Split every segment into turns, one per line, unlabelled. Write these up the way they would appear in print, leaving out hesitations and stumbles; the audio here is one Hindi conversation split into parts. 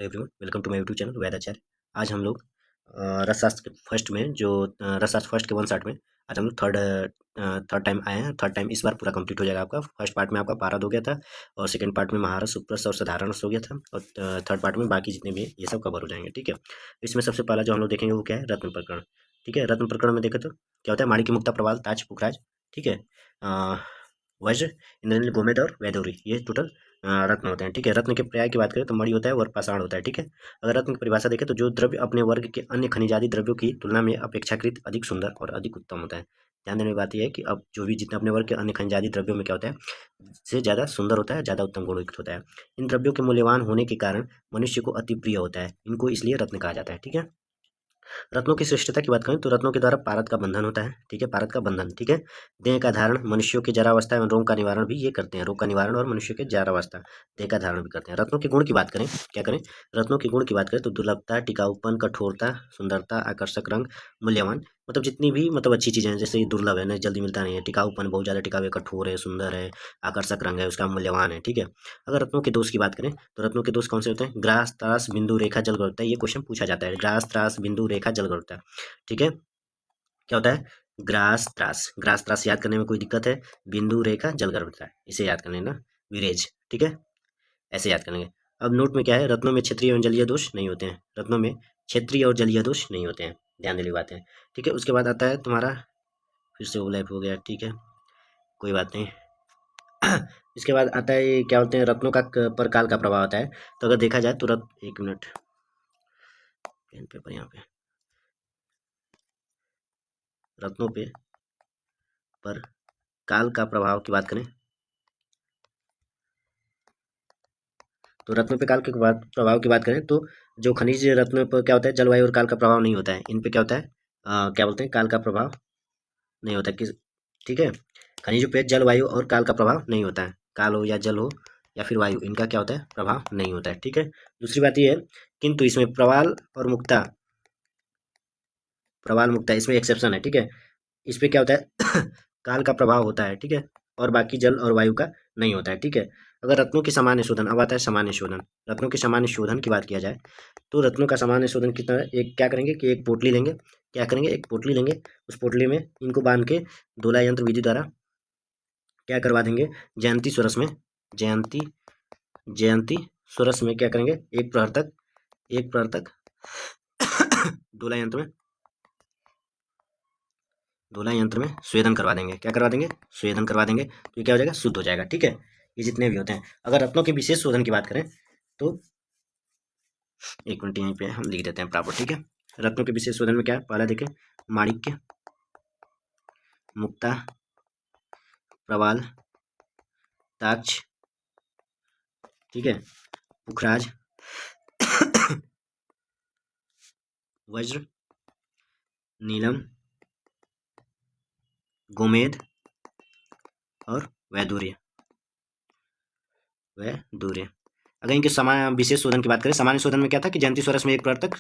Everyone, welcome to my YouTube channel Vaidacharya. आज हम लोग रसशास्त्र फर्स्ट में जो रसशास्त्र फर्स्ट के 1 शार्ट में आज हम लोग थर्ड टाइम आए हैं। थर्ड टाइम इस बार पूरा कंप्लीट हो जाएगा आपका। फर्स्ट पार्ट में आपका पारद हो गया था और सेकंड पार्ट में महारस, सुप्रस्थ और साधारण हो गया था और थर्ड पार्ट में बाकी जितने भी ये सब कवर हो जाएंगे। ठीक है, इसमें सबसे पहला जो हम लोग देखेंगे वो क्या है, रत्न प्रकरण। ठीक है, रत्न प्रकरण में देखें तो क्या होता है, माणिक्य, मुक्ता, प्रवाल, ताज, पुखराज, ठीक है, वज्र, इंद्रनील, गोमेद और वैदूरी, ये टोटल रत्न होते हैं। ठीक है, रत्न के पर्याय की बात करें तो मणि होता है और पाषाण होता है। ठीक है, अगर रत्न की परिभाषा देखें तो जो द्रव्य अपने वर्ग के अन्य खनिजादि द्रव्यों की तुलना में अपेक्षाकृत अधिक सुंदर और अधिक उत्तम होता है। ध्यान देने की बात यह है कि अब जो भी जितने अपने वर्ग के अन्य खनिजादि द्रव्यों में क्या होता है, से ज़्यादा सुंदर होता है, ज़्यादा उत्तम गुणयुक्त होता है। इन द्रव्यों के मूल्यवान होने के कारण मनुष्य को अति प्रिय होता है, इनको इसलिए रत्न कहा जाता है। ठीक है, रत्नों की श्रेष्ठता की बात करें तो रत्नों के द्वारा पारद का बंधन होता है। ठीक है, पारद का बंधन, ठीक है, देह का धारण, मनुष्यों की जरावस्था एवं रोग का निवारण भी ये करते हैं। रोग का निवारण और मनुष्य के जरावस्था, देह का धारण भी करते हैं। रत्नों के गुण की बात करें, क्या करें, रत्नों के गुण की बात करें तो दुर्लभता, टिकाऊपन, कठोरता, सुंदरता, आकर्षक रंग, मूल्यवान, मतलब जितनी भी मतलब अच्छी चीज़ें हैं, जैसे ये दुर्लभ है ना, जल्दी मिलता नहीं है, टिकाऊपन बहुत ज़्यादा टिकाऊ है, कठोर है, सुंदर है, आकर्षक रंग है, उसका मूल्यवान है। ठीक है, अगर रत्नों के दोष की बात करें तो रत्नों के दोष कौन से होते हैं, ग्रास, त्रास, बिंदु, रेखा, जल गरुड़ता, ये क्वेश्चन पूछा जाता है। ग्रास, त्रास, बिंदु, रेखा, जल गरुड़ता। ठीक है, क्या होता है, ग्रास त्रास, ग्रास त्रास याद करने में कोई दिक्कत है, बिंदु, रेखा, जल गरुड़ता है, इसे याद करने ना, विरेज। ठीक है, ऐसे याद करेंगे। अब नोट में क्या है, रत्नों में क्षेत्रीय एवं जलीय दोष नहीं होते हैं। रत्नों में क्षेत्रीय और जलीय दोष नहीं होते हैं, ध्यान देने की बात है। ठीक है, उसके बाद आता है तुम्हारा, फिर से ओवरलैप हो गया, ठीक है, कोई बात नहीं। इसके बाद आता है ये क्या बोलते हैं, रत्नों का पर काल का प्रभाव आता है। तो अगर देखा जाए तो एक मिनट, पेन पेपर यहाँ पे, रत्नों पे पर काल का प्रभाव की बात करें तो रत्नों पे काल के प्रभाव की बात करें तो जो खनिज रत्नों पर क्या होता है, जलवायु और काल का प्रभाव नहीं होता है। इन पे क्या होता है, क्या बोलते हैं, काल का प्रभाव नहीं होता है। किस, ठीक है, खनिजों पे जलवायु और काल का प्रभाव नहीं होता है। काल हो या जल हो या फिर वायु, इनका क्या होता है, प्रभाव नहीं होता है। ठीक है, दूसरी बात ये है, किंतु इसमें प्रवाल और मुक्ता, प्रवाल मुक्ता इसमें एक्सेप्शन है। ठीक है, इस पे क्या होता है, काल का प्रभाव होता है। ठीक है, और बाकी जल और वायु का नहीं होता है। ठीक है, अगर रत्नों की सामान्य शोधन, अब आता है सामान्य शोधन। रत्नों के सामान्य शोधन की बात किया जाए तो रत्नों का सामान्य शोधन कितना है, एक क्या करेंगे कि एक पोटली लेंगे, क्या करेंगे, एक पोटली लेंगे, उस पोटली में इनको बांध के दोला यंत्र विधि द्वारा क्या करवा देंगे, जयंती स्वरस में, जयंती जयंती स्वरस में क्या करेंगे, एक प्रहर तक दोला यंत्र में, दोला यंत्र में स्वेदन करवा देंगे। क्या करवा देंगे, स्वेदन करवा देंगे, तो ये क्या हो जाएगा, शुद्ध हो जाएगा। ठीक है, ये जितने भी होते हैं। अगर रत्नों के विशेष शोधन की बात करें तो एक मिनट यहीं पे हम लिख देते हैं प्रॉपर। ठीक है, रत्नों के विशेष शोधन में क्या है, पहला देखें, माणिक्य, मुक्ता, प्रवाल, ताक्ष, ठीक है, पुखराज, वज्र, नीलम, गोमेद और वैदूर्य, अगर इनके समान विशेष शोधन की बात करें, सामान्य शोधन में क्या था कि जयंती स्वरस में एक प्रहर तक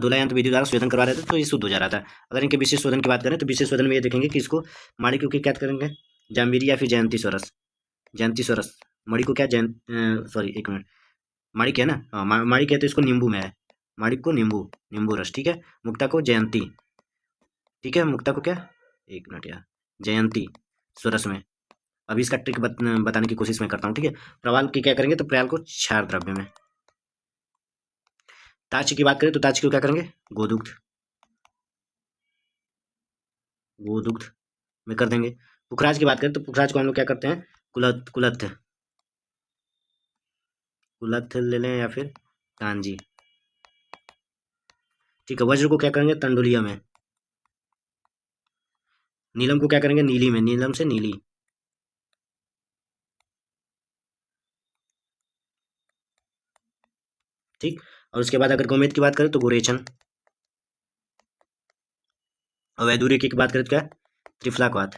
दोलायंत्र विधि द्वारा शोधन करवा रहे थे तो ये शुद्ध हो जा रहा था। अगर इनके विशेष शोधन की बात करें तो विशेष शोधन में ये देखेंगे कि इसको माणिक्य की क्या करेंगे, जाम्बीरी या फिर जयंती स्वरस, जयंती स्वरस, मणि को क्या, सॉरी एक मिनट, माणिक्य है ना, हाँ माणिक्य है तो इसको नींबू में है, माणिक को नींबू, नींबू रस। ठीक है, मुक्ता को जयंती, ठीक है, मुक्ता को क्या, एक मिनट यार, जयंती स्वरस में। अभी इसका ट्रिक बताने की कोशिश मैं करता हूँ। ठीक है, प्रवाल की क्या करेंगे तो प्रयाल को क्षार द्रव्य में, ताज की बात करें तो ताज को क्या करेंगे, गोदुग्ध, गोदुग्ध में कर देंगे। पुखराज की बात करें तो पुखराज को हम लोग क्या करते हैं, कुलत्थ, कुलत्थ, कुलत्थ ले लें या फिर कांजी। ठीक है, वज्र को क्या करेंगे, तंडुलिया में, नीलम को क्या करेंगे, नीली में, नीलम से नीली, ठीक। और उसके बाद अगर गोमेद की बात करें तो गोरेचन, और वैदूर्य की बात करें तो क्या, त्रिफलाक्वाथ।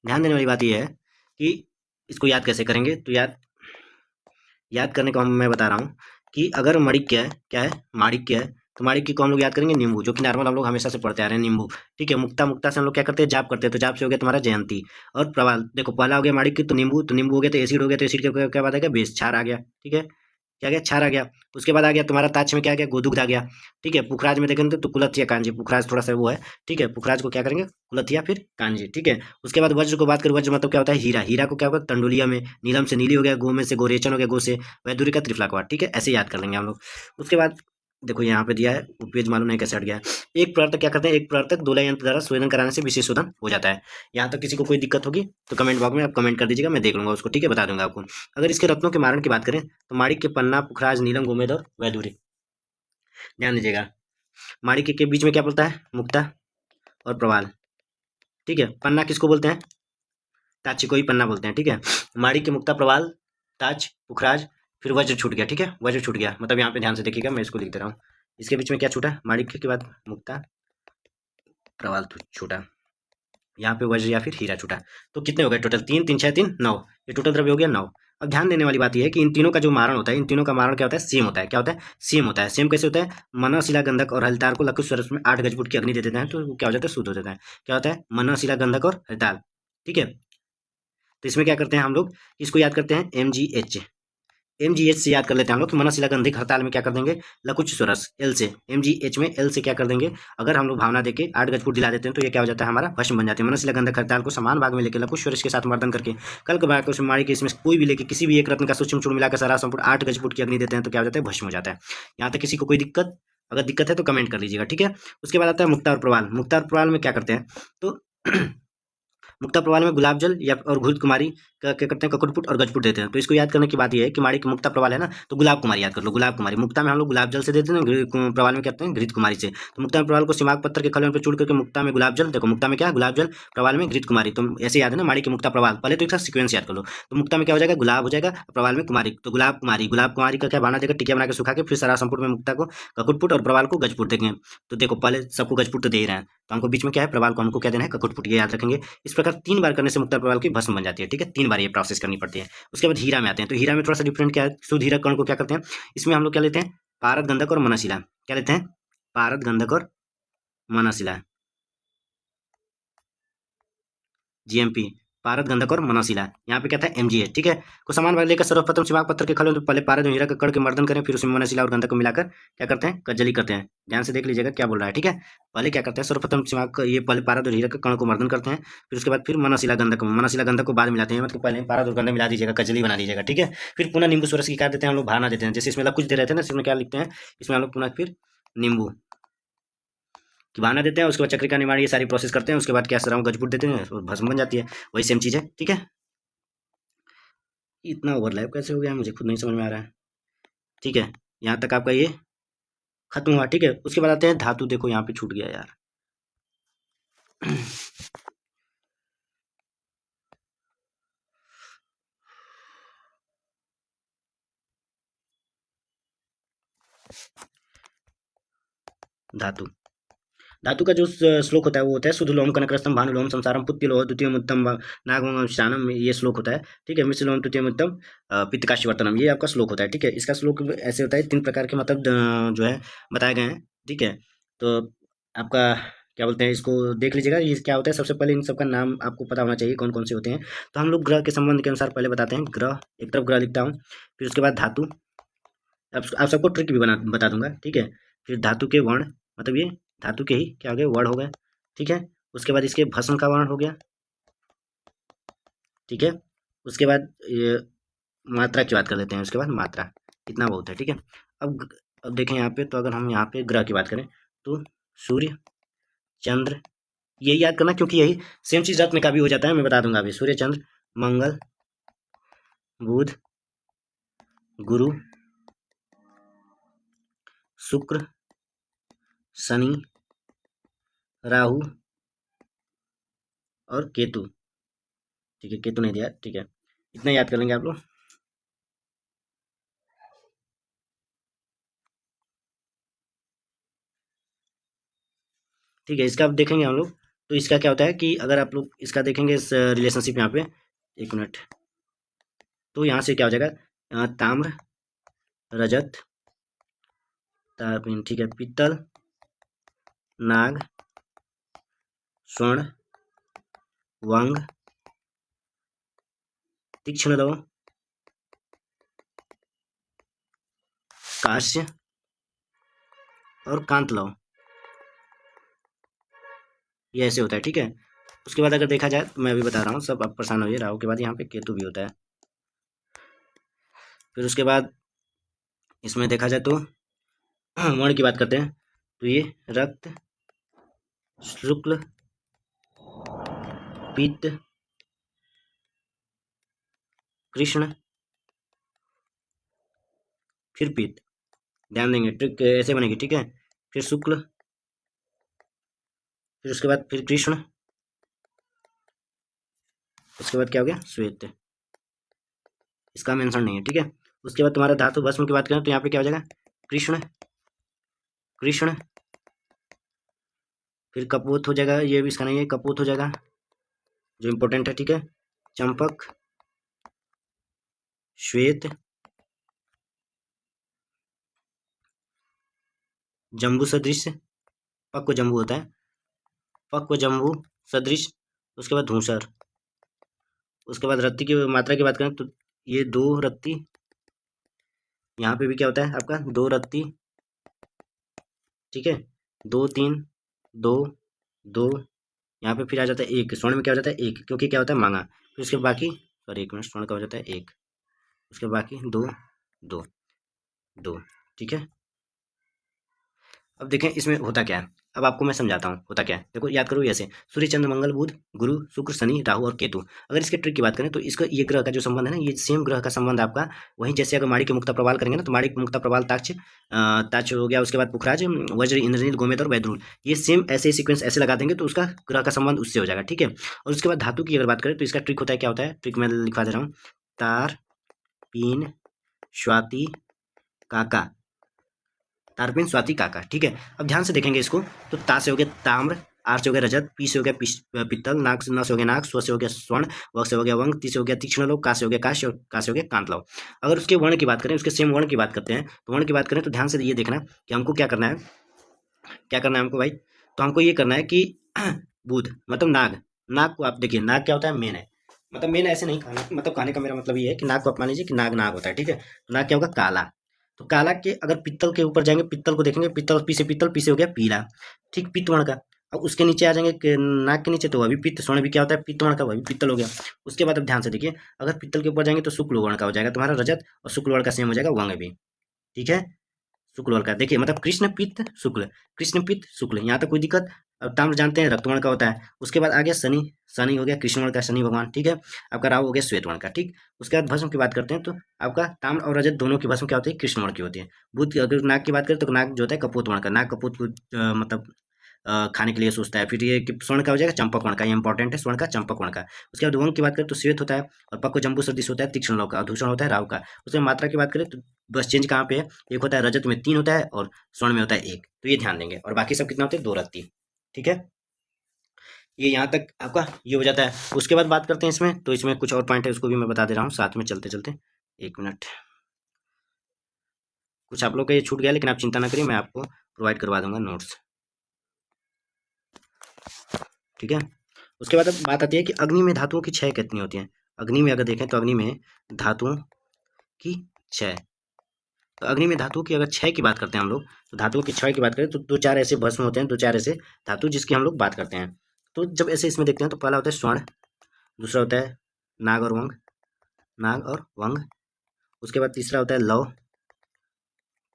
ध्यान देने वाली बात यह है कि इसको याद कैसे करेंगे, तो याद करने को मैं बता रहा हूँ कि अगर मणिक क्या है, माणिक है, तो माणिक को हम लोग याद करेंगे नींबू, जो कि नॉर्मल हम लोग हमेशा से पढ़ते आ रहे हैं, नींबू। ठीक है, मुक्ता, मुक्ता से हम लोग क्या करते हैं, जाप करते हैं, तो जाप से हो गया तुम्हारा जयंती। और प्रवाल देखो, पहला हो गया माणिक तो नींबू, तो नींबू हो गया तो एसिड हो गया, तो एसिड क्या बात है, बेस, क्षार आ गया। ठीक है, क्या आ गया, क्षार आ गया। उसके बाद आ गया तुम्हारा ताक्ष में क्या आ गया, गोदुग्ध आ गया। ठीक है, पुखराज में देखेंगे तो कुलथ या कांजी, पुखराज थोड़ा सा वो है। ठीक है, पुखराज को क्या करेंगे, कुलथ या फिर कांजी। ठीक है, उसके बाद वज्र को बात करें, वज्र मतलब क्या होता है, हीरा। हीरा को क्या होगा, तंडुलिया में। नीलम से नीली हो गया, गो में से गोरेचन हो गया, गो से वैदुरी का त्रिफलाकवाट। ठीक है, ऐसे याद कर लेंगे हम लोग। उसके बाद देखो यहाँ पे दिया है, वो पेज मालूम नहीं कैसे हट गया है। एक प्रवर्तक क्या करते हैं, एक प्रवर्तक दोलय यंत्र द्वारा शोधन कराने से विशेष शोधन हो जाता है। यहाँ तक किसी को कोई दिक्कत होगी तो कमेंट बॉक्स में आप कमेंट कर दीजिएगा, मैं देख लूंगा उसको। ठीक है, बता दूंगा आपको। अगर इसके रत्नों के मारण की बात करें तो माणिक्य, पन्ना, पुखराज, नीलम, गोमेद और वैदुरी। ध्यान दीजिएगा, माणिक्य के बीच में क्या बोलता है, मुक्ता और प्रवाल। ठीक है, पन्ना किसको बोलते हैं, ताची को ही पन्ना बोलते हैं। ठीक है, माणिक्य, मुक्ता, प्रवाल, ताज, पुखराज, फिर वज्र छूट गया। ठीक है, वज्र छूट गया मतलब यहाँ पे ध्यान से देखिएगा, मैं इसको लिख दे रहा हूँ। इसके बीच में क्या छूटा, माणिक्य के बाद मुक्ता, प्रवाल छूटा, यहाँ पे वज्र या फिर हीरा छूटा। तो कितने हो गए टोटल, तीन, तीन, छः, तीन, नौ। ये टोटल द्रव्य हो गया 9। अब ध्यान देने वाली बात यह है कि इन तीनों का जो मारण होता है, इन तीनों का मारण क्या होता है, सेम होता है। क्या होता है, सेम होता है। सेम कैसे होता है, मन, शिला, गंधक और हरिताल को लकुश स्वरूप में 8 गजफुट की अग्नि दे देते हैं तो वो क्या हो जाता है, शुद्ध हो जाता है। क्या होता है, मन, शिला, गंधक और हरिताल। ठीक है, तो इसमें क्या करते हैं हम लोग, इसको याद करते हैं MgH। MgH से याद कर लेते हैं हम लोग, तो मनशिला गंधिक हड़ताल में क्या कर देंगे, लकुच स्वरस L से। MgH में L से क्या कर देंगे, अगर हम लोग भावना देके 8 गजफुट दिला देते हैं तो ये क्या हो जाता है, हमारा भस्म बन जाती है। मनशिला गंधक हड़ताल को समान भाग में लेकर लकुच स्वरस के साथ मर्दन करके कल के भाग को मारी के इसमें कोई भी लेके किसी भी एक रत्न का सूक्ष्म चूर्ण मिलाकर सारा संपूर्ण 8 गजफुट की अग्नि देते हैं तो क्या हो जाता है, भस्म हो जाता है। यहाँ तक किसी को कोई दिक्कत, अगर दिक्कत है तो कमेंट कर लीजिएगा। ठीक है, उसके बाद आता है मुक्ता और प्रवाल। मुक्ता और प्रवाल में क्या करते हैं, तो मुक्ता प्रवाल में गुलाब जल या और घृत कुमारी का क्या करते हैं, ककुटपुट और गजपुट देते हैं। तो इसको याद करने की बात यह है कि माड़ी की मुक्ता प्रवाल है ना, तो गुलाब कुमारी याद कर लो, गुलाब कुमारी। मुक्ता में हम लोग गुलाब जल से देते हैं, प्रवाल में कहते हैं घृत कुमारी से। तो मुक्ता में प्रवाल को सिमाग पत्थर के खलवन पर चूड़ करके मुक्ता में गुलाब जल, देखो मुक्ता में क्या है, गुलाब जल, प्रवाल में घृत कुमारी। तो ऐसे याद है ना, माड़ी की मुक्ता प्रवाल, पहले तो एक सीक्वेंस याद कर लो। तो मुक्ता में क्या हो जाएगा, गुलाब हो जाएगा, प्रवाल में कुमारी, तो गुलाब कुमारी। गुलाब कुमारी का क्या बाना देकर टिकिया बना के सुखा के फिर सारा संपूर्ण में मुक्ता को ककुटपुट और प्रवाल को गजपुट देंगे। तो देखो पहले सबको गजपुट तो दे ही रहे हैं, तो हमको बीच में क्या है, प्रवाल को हमको क्या देना है, ककुटपुट, ये याद रखेंगे। इस प्रकार 3 बार करने से मुक्ता प्रवाल की भस्म बन जाती है। ठीक है, 3 बार ये प्रोसेस करनी पड़ती है। उसके बाद हीरा में आते हैं, तो हीरा में थोड़ा सा डिफरेंट क्या है, शुद्ध हीरा कण को क्या करते हैं, इसमें हम लोग क्या लेते हैं, पारद, गंधक और मनशिला। क्या लेते हैं, पारद, गंधक और मनशिला, GMP, पारद, गंधक और मनशिला। यहाँ पे क्या था, MgH। ठीक है, को समान भाग लेकर सर्वप्रथम सिमाग पत्थर के खले तो पहले पारद हीरा के कण के मर्दन करें, फिर उसमें मनशिला और गंधक को मिलाकर क्या करते हैं, कज्जली करते हैं। ध्यान से देख लीजिएगा क्या बोल रहा है। ठीक है, पहले क्या करते हैं, सर्वप्रथम सिमाग ये पहले पारद और हीरा के कण को मर्दन करते हैं, फिर उसके बाद फिर मनशिला गंधक, मनशिला गंधक को बाद मिलाते हैं, मतलब पहले पारद और गंधक मिला दीजिएगा, कजली बना दीजिएगा। ठीक है, फिर पुनः नींबू सोरस की क्या देते हैं हम लोग, भावना देते हैं। जैसे इसमें कुछ दे रहे थे ना, इसमें क्या लिखते हैं, इसमें हम लोग पुनः फिर नींबू की बहाना देते हैं। उसके बाद चक्रिका निर्माण ये सारी प्रोसेस करते हैं। उसके बाद क्या सराव गजपुट देते हैं और भस्म बन जाती है। वही सेम चीज़ है। ठीक है, इतना ओवरलैप कैसे हो गया मुझे खुद नहीं समझ में आ रहा है। ठीक है, यहाँ तक आपका ये खत्म हुआ। ठीक है, उसके बाद आते हैं धातु। देखो यहाँ पे छूट गया यार। धातु, धातु का जो श्लोक होता है वो होता है, शुद्ध लोम कनकरस्तम भानुलोम संसारम पुत्य लोह द्वितीय उत्तम नागम शानम, ये श्लोक होता है। ठीक है, मिश्र लोम तृतीय उत्तम पित्त काशीवर्तनम, ये आपका श्लोक होता है। ठीक है, इसका श्लोक ऐसे होता है, 3 प्रकार के मतलब जो है बताए गए हैं। ठीक है, तो आपका क्या बोलते हैं, इसको देख लीजिएगा। ये क्या होता है, सबसे पहले इन सबका नाम आपको पता होना चाहिए कौन कौन से होते हैं। तो हम लोग ग्रह के संबंध के अनुसार पहले बताते हैं। ग्रह, एक तरफ ग्रह लिखता हूँ, फिर उसके बाद धातु। आप सबको ट्रिक भी बता दूंगा। ठीक है, फिर धातु के वर्ण, मतलब ये धातु के ही क्या हो गए, वर्ण हो गए। ठीक है, उसके बाद इसके भस्म का वर्ण हो गया। ठीक है, उसके बाद ये मात्रा की बात कर लेते हैं। उसके बाद मात्रा, इतना बहुत है। ठीक है, अब अब देखें यहाँ पे, तो अगर हम यहाँ पे ग्रह की बात करें तो सूर्य, चंद्र, यही याद करना क्योंकि यही सेम चीज रत्न का भी हो जाता है, मैं बता दूंगा अभी। सूर्य, चंद्र, मंगल, बुध, गुरु, शुक्र, शनि, राहु और केतु। ठीक है, केतु नहीं दिया। ठीक है, इतना याद कर लेंगे आप लोग। ठीक है, इसका अब देखेंगे हम लोग। तो इसका क्या होता है कि अगर आप लोग इसका देखेंगे, इस रिलेशनशिप यहाँ पे, एक मिनट, तो यहाँ से क्या हो जाएगा, ताम्र, रजत, ठीक है, पीतल, नाग, स्वर्ण, वंग, तीक्ष्ण लौह, कांस्य और कांत लौह, ये ऐसे होता है, ठीक है। उसके बाद अगर देखा जाए तो मैं अभी बता रहा हूँ, सब आप परेशान होइए। राहु के बाद यहाँ पे केतु भी होता है। फिर उसके बाद इसमें देखा जाए तो वर्ण की बात करते हैं, तो ये रक्त, शुक्ल, पित्त, कृष्ण, फिर पित्त। ध्यान देंगे, ट्रिक ऐसे बनेगी, ठीक है। फिर शुक्ल, फिर उसके बाद फिर कृष्ण, उसके बाद क्या हो गया, श्वेत। इसका मेंशन नहीं है, ठीक है। उसके बाद तुम्हारा धातु भस्म की बात करें तो यहाँ पे क्या हो जाएगा, कृष्ण, कृष्ण, फिर कपूत हो जाएगा, ये भी इसका नहीं है, कपूत हो जाएगा जो इंपॉर्टेंट है, ठीक है। चंपक, श्वेत, जम्बू सदृश, पक्व जम्बू होता है, पक्व जम्बू सदृश। उसके बाद धूसर। उसके बाद रत्ती की मात्रा की बात करें तो ये 2 रत्ती, यहाँ पे भी क्या होता है आपका 2 रत्ती, ठीक है। 2 3 2 2, यहाँ पे फिर आ जाता है 1, स्वर्ण में क्या हो जाता है 1, क्योंकि क्या होता है मांगा। फिर उसके बाकी, सॉरी 1 मिनट, स्वर्ण का हो जाता है 1, उसके बाकी 2 2 2, ठीक है। अब देखें इसमें होता क्या है, अब आपको मैं समझाता हूँ होता क्या है। देखो याद करो, ऐसे सूर्य, चंद्र, मंगल, बुध, गुरु, शुक्र, शनि, राहु और केतु। अगर इसके ट्रिक की बात करें तो इसका ये ग्रह का जो संबंध है ना, ये सेम ग्रह का संबंध आपका वहीं, जैसे अगर माणिक्य मुक्ता प्रवाल करेंगे ना, तो माणिक्य मुक्ता प्रवाल ताक्ष, ताक्ष हो गया, उसके बाद पुखराज, वज्र, इंद्रनील, गोमेद और वैद्रुल, ये सेम ऐसे सीक्वेंस ऐसे लगा देंगे तो उसका ग्रह का संबंध उससे हो जाएगा, ठीक है। और उसके बाद धातु की अगर बात करें तो इसका ट्रिक होता है, क्या होता है ट्रिक, मैं लिखवा दे रहा हूँ, तार, पीन, स्वाति, काका, तारपीन, स्वाति, काका, ठीक है। अब ध्यान से देखेंगे इसको, तो ता से हो गया ताम्र, आर से हो गया रजत, पी से हो गया पित्तल, नाग न से हो गया नाग, स्व से हो गया स्वर्ण, व से हो गया वंग, ती से हो गया तीक्ष्ण लोह, का से हो गया काश, और का से हो गया कांत लोह। अगर उसके वर्ण की बात करें, उसके सेम वर्ण की बात करते हैं, तो वर्ण की बात करें तो ध्यान से ये देखना कि हमको क्या करना है, क्या करना है हमको भाई, तो हमको ये करना है कि बुध मतलब नाग, नाग को आप देखिए, नाग क्या होता है, मेन है, मतलब मेन ऐसे नहीं खाना, मतलब खाने का मेरा मतलब ये है कि नाग को आप मान लीजिए कि नाग नाग होता है, ठीक है। तो नाग क्या होगा, काला। तो काला के अगर पित्तल के ऊपर जाएंगे, पित्तल को देखेंगे, पित्तल पी से हो गया पीला, ठीक, पित्त वर्ण का। अब उसके नीचे आ जाएंगे नाग के नीचे, तो वह भी पित्त, स्वर्ण भी क्या होता है पित्त वर्ण का, वह भी पित्तल हो गया। उसके बाद अब ध्यान से देखिए, अगर पित्तल के ऊपर जाएंगे तो शुक्ल वर्ण का हो जाएगा तुम्हारा रजत, और शुक्ल वर्ण का सेम हो जाएगा वंग भी, ठीक है। शुक्ल वर्ण का देखिए, मतलब कृष्ण पित्त शुक्ल, कृष्ण पित्त शुक्ल, यहाँ तक कोई दिक्कत। अब ताम्र जानते हैं रक्तवर्ण का होता है। उसके बाद आ गया शनि, शनि हो गया कृष्ण वर्ण का, शनि भगवान, ठीक है। आपका राहु हो गया श्वेत वर्ण का, ठीक। उसके बाद भस्म की बात करते हैं तो आपका ताम्र और रजत दोनों की भस्म क्या होती है, कृष्ण वर्ण की होती है। बुध अगर नाग की बात करें तो नाग जो होता है कपूत वर्ण का, नाग कपूत को मतलब खाने के लिए सोचता है। फिर ये कि स्वर्ण का हो जाएगा चंपक वर्ण का, ये इंपॉर्टेंट है, स्वर्ण का चंपक वर्ण का। उसके बाद वंग की बात करें तो श्वेत होता है, और पक्व जम्बू सदृश होता है तीक्ष्ण लोह का, और दूषण होता है राहु का। उसके बाद मात्रा की बात करें तो बस चेंज कहाँ पे है, एक होता है रजत में 3 होता है और स्वर्ण में होता है 1, तो ये ध्यान देंगे। और बाकी सब कितना होते हैं, 2 रत्ती, ठीक है। ये यहाँ तक आपका ये हो जाता है। उसके बाद बात करते हैं इसमें, तो इसमें कुछ और पॉइंट है, उसको भी मैं बता दे रहा हूँ साथ में चलते चलते। 1 मिनट, कुछ आप लोग का ये छूट गया, लेकिन आप चिंता ना करिए, मैं आपको प्रोवाइड करवा दूंगा नोट्स, ठीक है। उसके बाद अब बात आती है कि अग्नि में धातुओं की क्षय कितनी होती है। अग्नि में अगर देखें तो अग्नि में धातुओं की क्षय, तो अग्नि में धातुओं की अगर क्षय की बात करते हैं हम लोग, तो धातुओं की क्षय की बात करें तो 2-4 ऐसे भस्म होते हैं, 2-4 ऐसे धातु जिसकी हम लोग बात करते हैं। तो जब ऐसे इसमें देखते हैं तो पहला होता है स्वर्ण, दूसरा होता है नाग और वंग, नाग और वंग। उसके बाद तीसरा होता है लौ,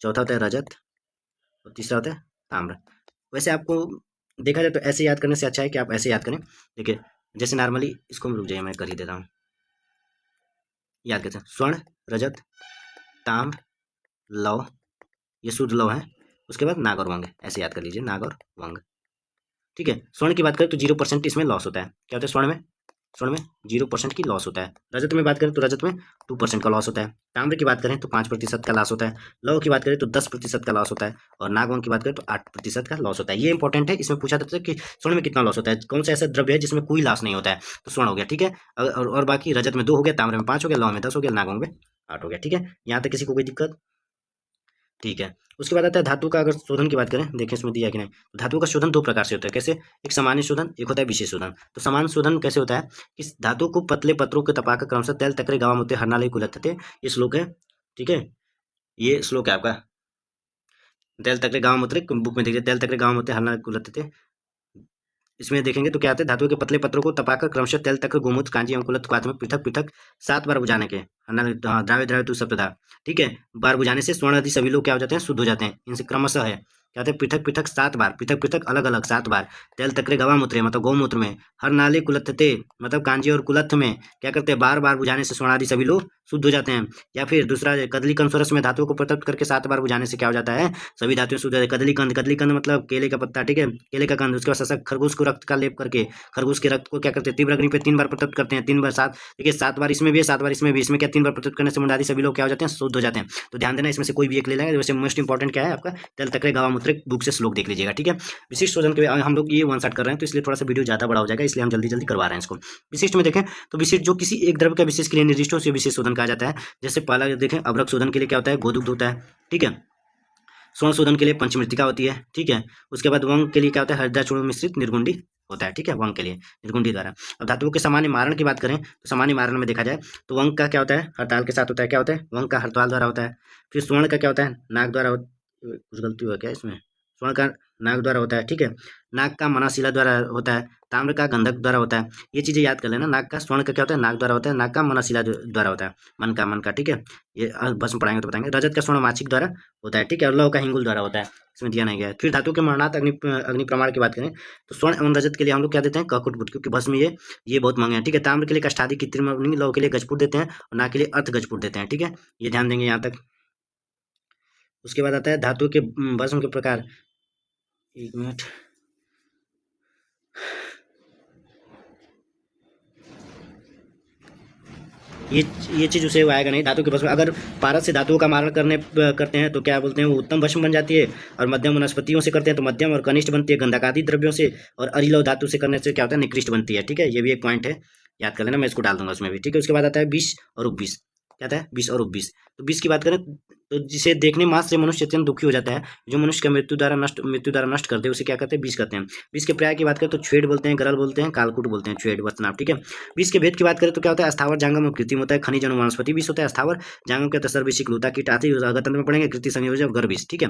चौथा होता है रजत, और तीसरा होता है ताम्र। वैसे आपको देखा जाए तो ऐसे याद करने से अच्छा है कि आप ऐसे याद करें। देखिए जैसे नॉर्मली इसको रुक जाइए, मैं कर ही देता हूँ, याद करते हैं स्वर्ण, रजत, ताम्र, लौ, ये शुद्ध लौ है। उसके बाद नाग और वंग, ऐसे याद कर लीजिए, नाग और वंग, ठीक है। स्वर्ण की बात करें तो 0% इसमें लॉस होता है। क्या होता है स्वर्ण में, स्वर्ण में 0% की लॉस होता है। रजत में बात करें तो रजत में 2% का लॉस होता है। ताम्र की बात करें तो 5% का लॉस होता है। लौह की बात करें तो 10% का लॉस होता है। और नागवंग की बात करें तो 8% का लॉस होता है। ये इंपॉर्टेंट है, इसमें पूछा जाता है कि स्वर्ण में कितना लॉस होता है, कौन सा ऐसा द्रव्य है जिसमें कोई लॉस नहीं होता है, तो स्वर्ण हो गया, ठीक है। और बाकी रजत में 2 हो गया, ताम्र में 5 हो गया, लौह में 10 हो गया, नागवंग में 8 हो गया, ठीक है। यहाँ तक किसी को कोई दिक्कत, ठीक है। उसके बाद आता है धातु का अगर शोधन की बात करें, देखें इसमें दिया कि नहीं, तो धातु का शोधन 2 प्रकार से होता है। कैसे, एक सामान्य शोधन, एक होता है विशेष शोधन। तो सामान्य शोधन कैसे होता है कि धातु को पतले पत्रों के तपाकर क्रमशः तेल तकरे गावा मुद्दे हरनाले कुलत्थते, ये श्लोक है, ठीक है। ये श्लोक है आपका, तेल तक्रे गाँव मूत्रे बुक में देखिए तेल तक्रे गाँव मूत्रे हरना कुलत्ते। इसमें देखेंगे तो क्या आता है, धातुओं के पतले पत्रों को तपाकर क्रमशः तेल तक गोमूत्र कांजी अंकुलत क्वाथ में पृथक पृथक 7 बार बुझाने के द्राव्य द्राव्य तू सप्तधा, ठीक है। बार बुझाने से स्वर्ण आदि सभी लोग क्या हो जाते हैं, शुद्ध हो जाते हैं। इनसे क्रमशः है क्या होता है, पृथक पृथक 7 बार, पृथक पृथक अलग अलग 7 बार तेल तक्रे गवामूत्र मतलब गौमूत्र में हर नाले कुलत्ते मतलब कांजी और कुलत्थ में क्या करते हैं, बार बार बुझाने से स्वर्ण आदि सभी लोग शुद्ध हो जाते हैं। या फिर दूसरा कदली कंद स्वरस में धातुओं को प्रतप्त करके 7 बार बुझाने से क्या हो जाता है, सभी धातुएं शुद्ध हो जाती है। कदली कंद मतलब केले का पत्ता, ठीक है, केले का कंद। उसके बाद शशक खरगोश को रक्त का लेप करके खरगोश के रक्त को क्या करते हैं, तीव्र अग्नि पे 3 बार प्रतप्त करते हैं। 3 बार 7, देखिए 7 बार इसमें भी है, 7 बार इसमें भी। इसमें क्या 3 बार प्रतप्त करने से मुंडादी सभी लोग क्या हो जाते हैं, शुद्ध हो जाते हैं। तो ध्यान देना, इसमें से कोई भी एक ले लेंगे। वैसे मोस्ट इंपॉर्टेंट क्या है आपका, तेल तक्रे गवामूत्र बुक से श्लोक देख लीजिएगा, ठीक है। विशिष्ट शोधन के हम लोग ये 1 शॉट कर रहे हैं, तो इसलिए थोड़ा सा वीडियो ज्यादा बड़ा हो जाएगा, इसलिए हम जल्दी जल्दी करवा रहे हैं इसको। विशिष्ट में देखें तो विशिष्ट जो किसी एक द्रव्य का विशेष के लिए निर्दिष्ट हो उसे विशेष शोधन कहा जाता है। जैसे पहला देखें, अभ्रक शोधन के लिए क्या होता है, गोदुग्ध होता है, ठीक है। स्वर्ण शोधन के लिए पंचमृतिका होती है, ठीक है। उसके बाद वंग के लिए क्या होता है, हरिद्रा चूर्ण मिश्रित निर्गुंडी होता है, ठीक है, वंग के लिए निर्गुंडी द्वारा। अब धातुओं के सामान्य मारण की बात करें तो सामान्य मारण में देखा जाए तो वंग का क्या होता है, हड़ताल के साथ होता है। क्या होता है, वंग का हड़ताल द्वारा होता है। फिर स्वर्ण का क्या होता है, नाक द्वारा कुछ गलती हुआ क्या इसमें, स्वर्ण का नाक द्वारा होता है, ठीक है। नाक का मनाशिला द्वारा होता है। ताम्र का गंधक द्वारा होता है। ये चीजें याद कर लेना, नाक का स्वर्ण का क्या होता है, नाक द्वारा होता है। नाक का मनाशिला द्वारा होता है, मन का, ठीक है। ये बस में पढ़ाएंगे तो बताएंगे। रजत का स्वर्ण माचिक द्वारा होता है, ठीक है। और लौह का हिंगुल द्वारा होता है, इसमें दिया नहीं गया है। फिर धातु के मरणात अग्नि प्रमाण की बात करें तो स्वर्ण एवं रजत के लिए हम लोग क्या देते हैं, ककुटपुट, क्योंकि भस्म ये बहुत महंगे हैं, ठीक है। ताम्र के लिए कष्टादि कृत्रिम अग्नि, लौह के लिए गजपुट देते हैं और नाक के लिए अर्थ गजपुट देते हैं, ठीक है। ये ध्यान देंगे यहाँ तक। उसके बाद आता है धातु के भस्म के प्रकार। एक मिनट, ये चीज उसे आएगा नहीं। धातु के भस्म अगर पारस से धातुओं का मारण करते हैं तो क्या बोलते हैं, वो उत्तम भस्म बन जाती है। और मध्यम वनस्पतियों से करते हैं तो मध्यम और कनिष्ठ बनती है। गंधकादि द्रव्यों से और अरिलव धातु से करने से क्या होता है, निकृष्ट बनती है, ठीक है। ये भी एक पॉइंट है, याद कर लेना, मैं इसको डाल दूंगा उसमें भी, ठीक है। उसके बाद आता है 20 और उपबीस। क्या आता है, 20 और उपबीस। तो 20 की बात करें तो जिसे देखने मात्र से मनुष्य अत्यंत दुखी हो जाता है, जो मनुष्य का मृत्यु द्वारा नष्ट करते हैं उसे क्या कहते हैं, 20 कहते हैं। 20 के पर्याय की बात करें तो छेद बोलते हैं, गरल बोलते हैं, कालकूट बोलते हैं, छेद वस्तनाभ, ठीक है। 20 के भेद की बात करें तो क्या होता है, स्थावर जांगम और कृत्रिम होता है। खनिज और वनस्पति 20 होता है। स्थावर जांगम के तसर विशिक लूता कीट आदि अगतंत्र में पड़ेंगे। कृति संयोजक घर 20, ठीक है,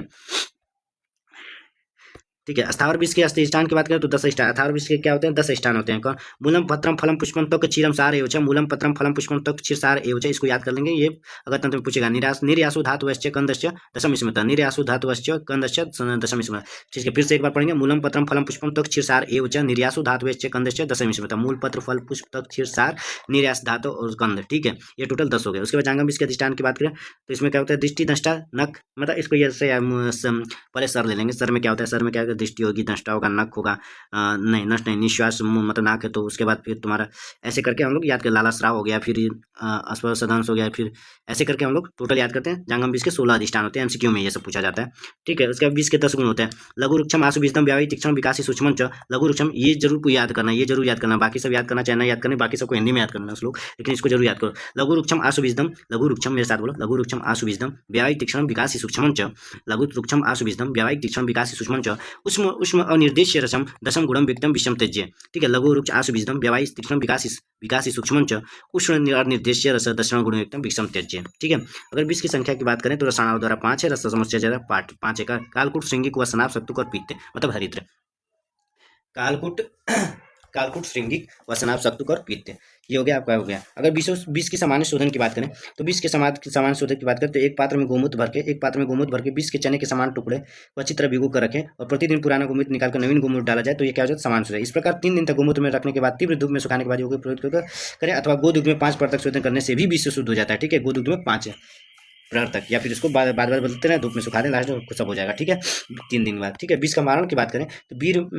ठीक है। स्थावर विष के स्थान की बात करें तो 10 स्थान। स्थावर विष के क्या होते हैं, 10 स्थान होते हैं। कौन, मूलम पत्रम फलम पुष्पम तक क्षीरम सार एवच, मूलम पत्रम फलम पुष्पम तक क्षीर सार एवच, इसको याद कर लेंगे। ये अगर तंत्र में पूछेगा। निर्यासु धातुश्च कंदश्च दशम स्मृत, निर्यासु धातुश्च कंदश्च दशम स्मृत, ठीक है। फिर से एक बार पढ़ेंगे, मूलम पत्रम फलम पुष्पम तक क्षीर सार एवच, निर्यासु धातुश्च कंदश्च दशम स्मृत, मूल पत्र फल पुष्प तक क्षीर सार निर्यास धातु और कंद, ठीक है। ये टोटल 10 हो गए। उसके बाद जांगम विष के अधिष्ठान की बात करें तो इसमें क्या होता है, दृष्टि दंष्टा नख, मतलब इसको ये पहले सर ले लेंगे। सर में क्या होता है, सर में क्या होगा, दृष्टि होगी, दंष्टा होगा, नख होगा, नहीं नष्ट नहीं, निश्वास मतलब नाक है, तो उसके बाद फिर तुम्हारा ऐसे करके हम लोग याद कर, लाला श्राव हो गया, फिर अस्पर्शदांश हो गया, फिर ऐसे करके हम लोग टोटल याद करते हैं। जांगम 20 के 16 अधिष्ठान होते हैं, एमसीक्यू में ये सब पूछा जाता है, ठीक है। उसके बाद 20 के 10 गुण होते हैं। लघु रुक्षम आशु बीजतम व्यावि तीक्ष्ण विकासी सूक्ष्म च, लघु रुक्षम ये जरूर याद करना, ये जरूर याद करना। बाकी सब याद करना चाहे ना याद करना, बाकी सबको हिंदी में याद करना लोग, लेकिन इसको जरूर याद करो। लघु रुक्षम आशु बीजतम, लघु रुक्षम मेरे साथ बोलो, लघु रुक्षम आशु बीजतम व्यावि तीक्ष्ण विकासी सूक्ष्म च, लघु रुक्षम आशु बीजतम व्यावि तीक्ष्ण विकासी सूक्ष्म च, उष्म उष्म अनिर्देश्य रसम दशम गुणम विक्तम विषम त्यज्य, ठीक है। लघु रुक्ष आशु बीजतम व्यावि तीक्ष्ण विकासी सूक्ष्म च, उष्ण निर्देश्य रस दशम गुणम विक्तम विषम त्यज्य, ठीक है। अगर 20 की संख्या की बात करें तो रसायनों द्वारा 5 है, रस समस्या ज्यादा 5 है। कालकूट श्रृंगिक व स्नाप सत्तुक और पित्त मतलब हरिद्र। कालकूट कालकूट श्रृंगिक व स्नाप सत्तुक और पित्त, ये हो गया आपका, हो गया। अगर 20 की सामान्य शोधन की बात करें तो 20 के सामान्य शोधन की बात करें तो एक पात्र में गोमूत्र भर के 20 के चने के समान टुकड़े को अच्छी तरह भिगो कर रखें और प्रतिदिन पुराना गोमूत्र निकालकर नवीन गोमूत्र डाला जाए तो ये क्या हो जाए, समान शोधन। इस प्रकार 3 दिन तक गोमूत्र में रखने के बाद तीव्र धूप में सुखाने के बाद योग प्रयोग करें, अथवा गोदुग्ध में 5 परत तक शोधन करने से भी 20 से शुद्ध हो जाता है, ठीक है। गोदुग्ध में 5 प्रहर तक, या फिर इसको बार बार बदलते रहे, धूप में सुखा दें, लास्ट में सब हो जाएगा, ठीक है, 3 दिन बाद, ठीक है। 20 का मारण की बात करें तो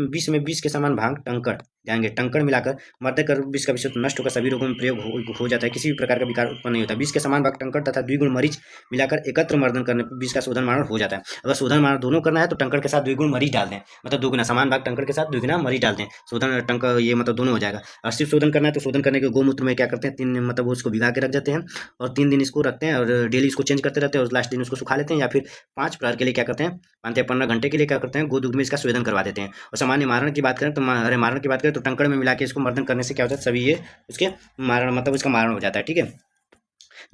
20 में 20 के समान भांग टंकड़ जाएंगे, टंकड़ मिलाकर मर्दक कर 20 का विषय नष्ट होकर सभी रोगों में प्रयोग हो जाता है, किसी भी प्रकार का विकार उत्पन्न नहीं होता। 20 के समान भाग टंकड़ तथा द्विगुण मरीच मिलाकर एकत्र मर्दन करने पर 20 का शोधन मारण हो जाता है। अगर शोधन मारण दोनों करना है तो टंकड़ के साथ द्विगुण मरीच डाल दें, मतलब दुगुना समान भाग टंकड़ के साथ द्विगुना मरीच डाल दें, शोधन टंकड़ ये मतलब दोनों हो जाएगा। और सिर्फ शोधन करना है तो शोधन करने के गोमूत्र में क्या करते हैं, 3 मतलब उसको भिगा के रख देते हैं और 3 दिन इसको रखते हैं और डेली इसको चेंज करते रहते हैं और लास्ट दिन उसको सुखा लेते हैं, या फिर 5 प्रहर के लिए क्या करते हैं, 15 घंटे के लिए क्या करते हैं, गोदुग्ध में इसका शोधन करवा देते हैं। और सामान्य मारण की बात करें तो मारण की बात करें तो टंकड़ में मिला के इसको मर्दन करने से क्या होता है, सभी ये उसके मारण मतलब उसका मारण हो जाता है, ठीक है।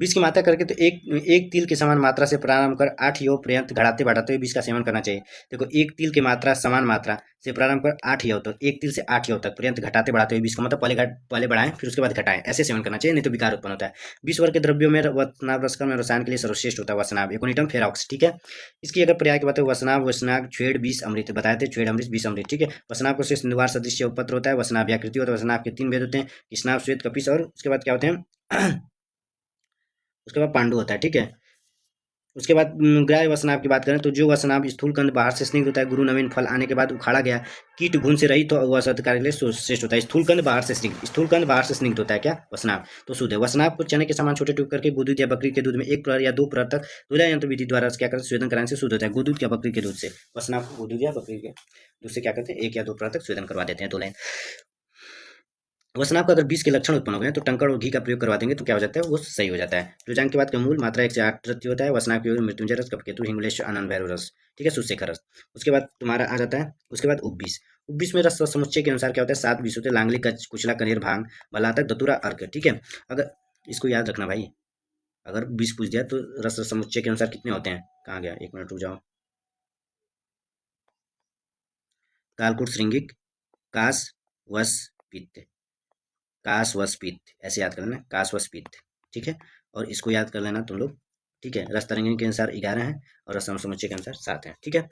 विष की मात्रा करके तो एक एक तिल के समान मात्रा से प्रारंभ कर 8 यों पर्यंत घटाते बढ़ाते हुए विष का सेवन करना चाहिए। देखो, एक तिल की मात्रा समान मात्रा से प्रारंभ कर 8 यों तक, एक तिल से 8 यों तक पर्यंत घटाते बढ़ाते हुए विष का मतलब पहले बढ़ाएं फिर उसके बाद घटाएं, ऐसे सेवन करना चाहिए, नहीं तो विकार उत्पन्न होता है। विष वर्ग के द्रव्यों में वसनाभ रसकर्म में रसायन के लिए सर्वश्रेष्ठ होता है वसनाभ एकोनिटम फेरॉक्स, ठीक है। इसकी अगर पर्याय की बात है, वसनाभ वसनाग छेड़ विष अमृत बताए थे, छेड़ अमृत विष अमृत, ठीक है। वसनाभ को से निवार सदृश उपपत्र होता है, वसनाभ आकृति होता है, वसनाभ के 3 भेद होते हैं, स्नाभ श्वेत कपिस, और उसके बाद क्या होते हैं उसके बाद पांडु होता है, ठीक है। उसके बाद ग्राह्य वसनाभ की बात करें तो जो वसनाभ स्थूल कंद बाहर से स्निग्ध होता है, गुरु नवीन फल आने के बाद उखाड़ा गया, कीट घुन से रहित, तो वह सत्कार के लिए श्रेष्ठ होता है। स्थूल कंद बाहर से स्निग्ध, स्थूल कंद बाहर से स्निग्ध होता है क्या, वसनाभ, तो शुद्ध है। वसनाभ को चने के समान छोटे टुकड़े करके गोदूध या बकरी के दूध में 1 प्रहर या 2 प्रहर तक दूल्हा यंत्र विधि द्वारा क्या करते हैं, स्वेदन कराने से शुद्ध होता है। गोदूध या बकरी के दूध से, वसनाभ को गोदूध या बकरी के दूध से क्या करते हैं, 1 या 2 प्रहर तक स्वेदन करवा देते हैं, 2 लाइन। वसनाभ का अगर विष के लक्षण उत्पन्न हो गए तो टंकड़ और घी का प्रयोग करवा देंगे तो क्या हो जाता है, वो सही हो जाता है। रुजान की बात का मूल मात्रा 1 से 8 प्रति होता है। वसनाभ की मृत्युंजय रस, कपकेतु, हिंगलेश, आनंद भैरव रस, ठीक है, सुशेखर रस। उसके बाद तुम्हारा आ जाता है, उसके बाद उपविष। उपविष में रस समुच्चय के अनुसार क्या होता है, 7 विष होते हैं, लांगली, कुचला, कनेर, भांग, बलातक, दतुरा, अर्क, ठीक है। अगर इसको याद रखना भाई, अगर विष पूछ दिया तो रस समुच्चय के अनुसार कितने होते हैं, कहाँ गया, 1 मिनट रुक जाओ। कालकूट, श्रृंगिक, कास, वस, पित्त, काश वश पित्त, ऐसे याद कर लेना, काश वश पित्त, ठीक है। और इसको याद कर लेना तुम लोग, ठीक है। रस तरंगिणी के अनुसार 11 है और रस समुच्चय के अनुसार 7 है, ठीक है।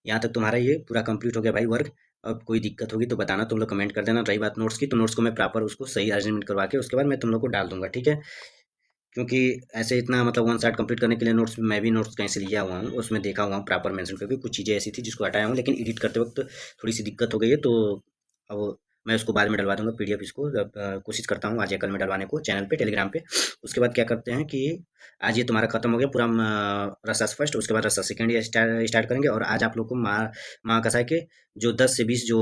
यहाँ तक तुम्हारा ये पूरा कंप्लीट हो गया भाई वर्ग। अब कोई दिक्कत होगी तो बताना, तुम लोग कमेंट कर देना। रही बात नोट्स की, तो नोट्स को मैं प्रॉपर उसको सही अरेंजमेंट करवा के उसके बाद मैं तुम लोग को डाल दूंगा, ठीक है। क्योंकि ऐसे इतना मतलब वन साइड कंप्लीट करने के लिए नोट्स, मैं भी नोट्स कहीं से लिया हुआ हूँ, उसमें देखा हुआ हूँ प्रॉपर मेंशन करके। कुछ चीज़ें ऐसी थी जिसको हटाया हूँ, लेकिन एडिट करते वक्त थोड़ी सी दिक्कत हो गई है, तो अब मैं उसको बाद में डलवा दूंगा पीडीएफ। इसको कोशिश करता हूँ आज या कल में डलवाने को चैनल पे, टेलीग्राम पे। उसके बाद क्या करते हैं कि आज ये तुम्हारा खत्म हो गया पूरा रसास फर्स्ट, उसके बाद रसा सेकेंड ईयर स्टार्ट करेंगे। और आज आप लोग को माँ कसाई के जो 10 से 20 जो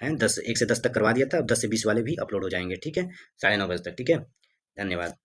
हैं, 10 1 से 10 तक करवा दिया था, अब 10 से 20 वाले भी अपलोड हो जाएंगे, ठीक है, 9:30 बजे तक, ठीक है। धन्यवाद।